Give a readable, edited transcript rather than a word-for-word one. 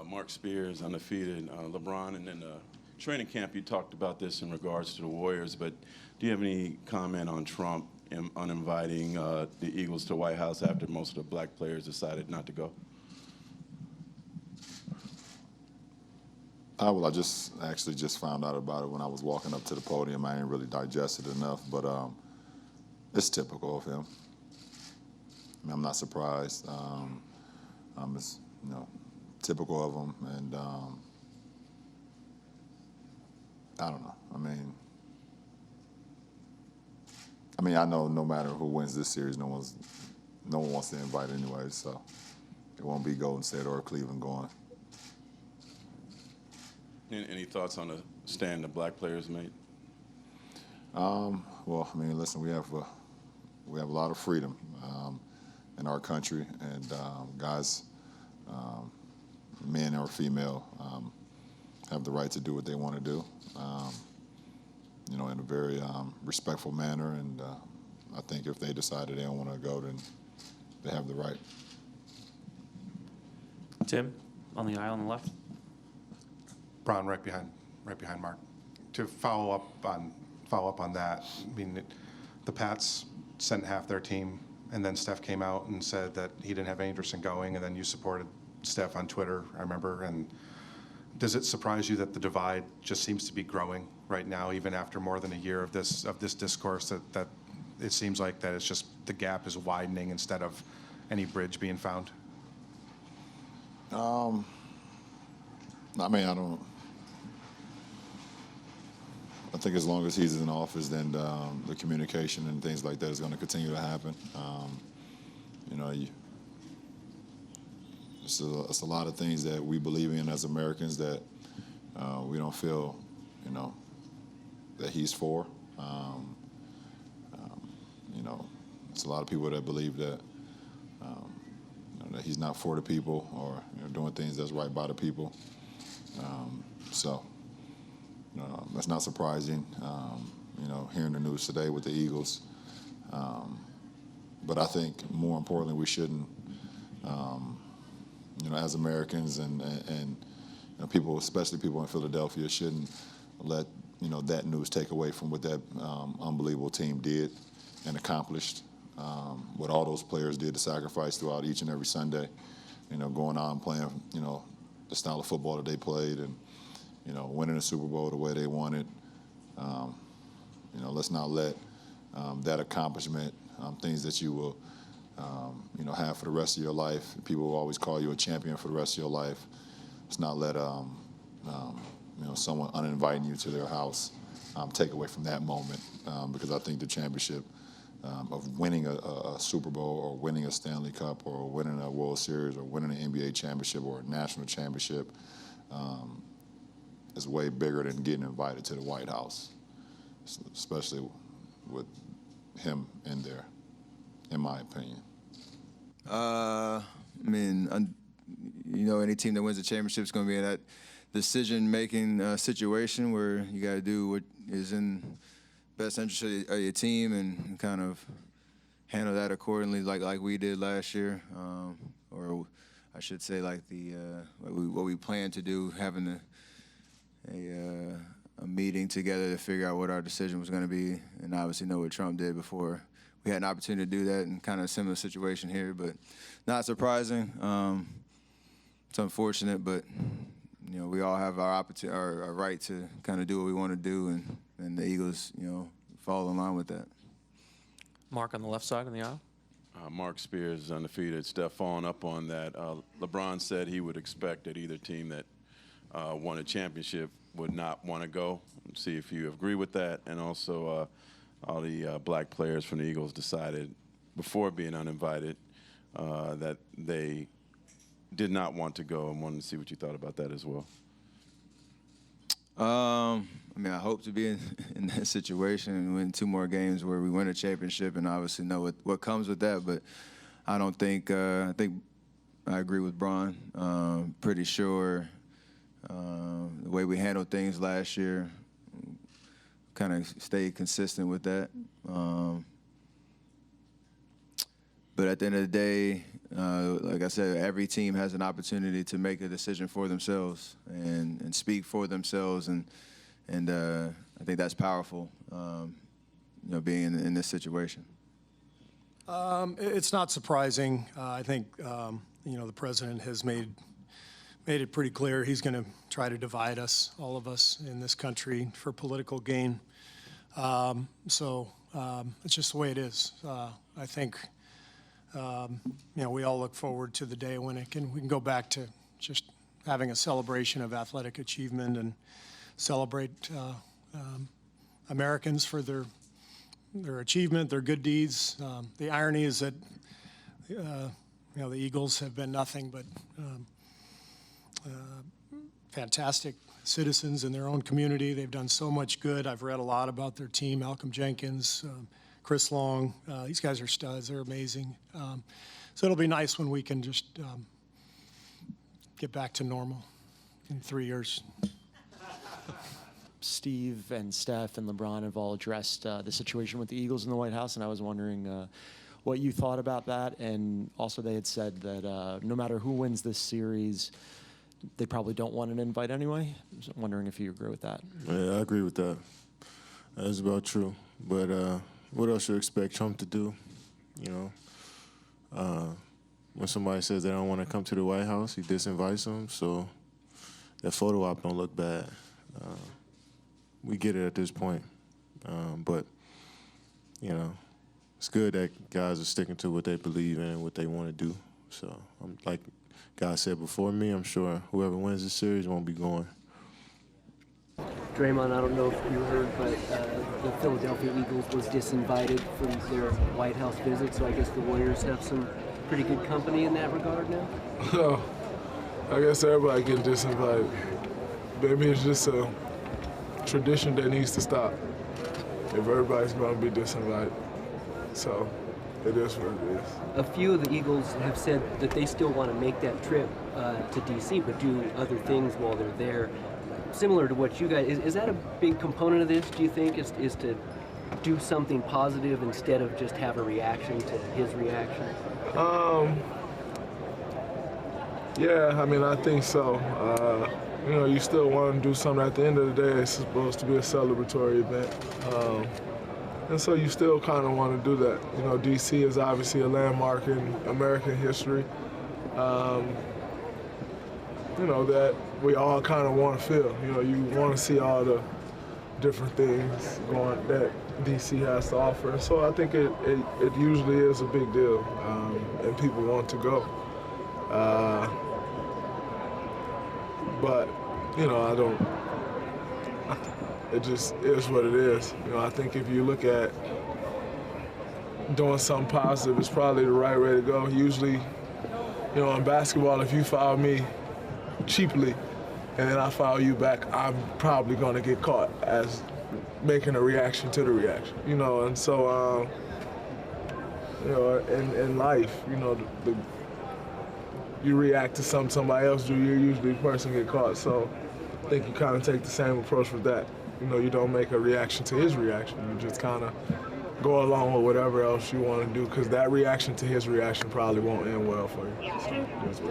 Mark Spears, undefeated. LeBron, and in the training camp, you talked about this in regards to the Warriors, but do you have any comment on Trump on inviting the Eagles to the White House after most of the black players decided not to go? Well, I actually just found out about it when I was walking up to the podium. I ain't really digested enough, but it's typical of him. I mean, I'm not surprised. It's, typical of him, and I don't know. I mean, I know no matter who wins this series, no one wants to invite anyway, so it won't be Golden State or Cleveland going. Any thoughts on the stand the black players made? Well, I mean, listen, we have a lot of freedom in our country, and guys, men or female, have the right to do what they want to do, in a very respectful manner. And I think if they decided they don't want to go, then they have the right. Tim, on the aisle on the left. Bron, right behind Mark. To follow up on that, I mean, the Pats sent half their team, and then Steph came out and said that he didn't have any interest in going, and then you supported Steph on Twitter, I remember. And does it surprise you that the divide just seems to be growing right now, even after more than a year of this discourse, that it seems like that it's just the gap is widening instead of any bridge being found? I mean, I think as long as he's in office, then the communication and things like that is going to continue to happen. It's a lot of things that we believe in as Americans that we don't feel, that he's for. It's a lot of people that believe that that he's not for the people, or doing things that's right by the people. That's not surprising, hearing the news today with the Eagles. But I think more importantly, we shouldn't, as Americans and people, especially people in Philadelphia, shouldn't let, that news take away from what that unbelievable team did and accomplished. What all those players did to sacrifice throughout each and every Sunday, going out and playing, the style of football that they played, and winning a Super Bowl the way they wanted. Let's not let that accomplishment, things that you will, have for the rest of your life. People will always call you a champion for the rest of your life. Let's not let, someone uninviting you to their house take away from that moment, because I think the championship of winning a Super Bowl, or winning a Stanley Cup, or winning a World Series, or winning an NBA championship, or a national championship, is way bigger than getting invited to the White House, especially with him in there, in my opinion. Any team that wins the championship is going to be in that decision-making situation where you got to do what is in best interest of your team and kind of handle that accordingly, like we did last year, or I should say, like what we planned to do, having a meeting together to figure out what our decision was going to be, and obviously know what Trump did before. We had an opportunity to do that in kind of a similar situation here, but not surprising. It's unfortunate, but we all have our right to kind of do what we want to do, and the Eagles, fall in line with that. Mark on the left side of the aisle. Mark Spears, undefeated. Steph, following up on that, LeBron said he would expect that either team that won a championship would not want to go. See if you agree with that. And also, all the black players from the Eagles decided before being uninvited that they did not want to go, and wanted to see what you thought about that as well. I hope to be in that situation and win 2 more games where we win a championship, and obviously know what comes with that. But I don't think I think I agree with Bron. Pretty sure the way we handled things last year, kind of stayed consistent with that. But at the end of the day, like I said, every team has an opportunity to make a decision for themselves and speak for themselves, and I think that's powerful. Being in this situation. It's not surprising. I think the president has made it pretty clear he's going to try to divide us, all of us in this country, for political gain. So it's just the way it is. I think we all look forward to the day when we can go back to just having a celebration of athletic achievement and celebrate Americans for their achievement, their good deeds. The irony is that the Eagles have been nothing but fantastic citizens in their own community. They've done so much good. I've read a lot about their team, Malcolm Jenkins, Chris Long. These guys are studs. They're amazing. So it'll be nice when we can just get back to normal in 3 years. Steve and Steph and LeBron have all addressed the situation with the Eagles in the White House, and I was wondering what you thought about that. And also they had said that no matter who wins this series, they probably don't want an invite anyway. So I'm wondering if you agree with that. Yeah, I agree with that. That's about true. But what else you expect Trump to do? When somebody says they don't want to come to the White House, he disinvites them. So that photo op don't look bad. We get it at this point. But, it's good that guys are sticking to what they believe in and what they want to do. So, like God said before me, I'm sure whoever wins this series won't be going. Draymond, I don't know if you heard, but the Philadelphia Eagles was disinvited from their White House visit, so I guess the Warriors have some pretty good company in that regard now? No, I guess everybody getting disinvited. Maybe it's just a tradition that needs to stop if everybody's going to be disinvited. So it is what it is. A few of the Eagles have said that they still want to make that trip to D.C., but do other things while they're there. Similar to what you guys, is that a big component of this, do you think, is to do something positive instead of just have a reaction to his reaction? Yeah, I mean, I think so. You still want to do something. At the end of the day, it's supposed to be a celebratory event. And so you still kind of want to do that. D.C. is obviously a landmark in American history. That we all kind of want to feel. You want to see all the different things that D.C. has to offer. And so I think it usually is a big deal, and people want to go. But, I don't, it just is what it is. I think if you look at doing something positive, it's probably the right way to go. Usually, in basketball, if you foul me cheaply and then I foul you back, I'm probably going to get caught as making a reaction to the reaction, and so, in life, you react to something somebody else do, you're usually the person get caught. So I think you kind of take the same approach with that. You don't make a reaction to his reaction. You just kind of go along with whatever else you want to do, because that reaction to his reaction probably won't end well for you. So,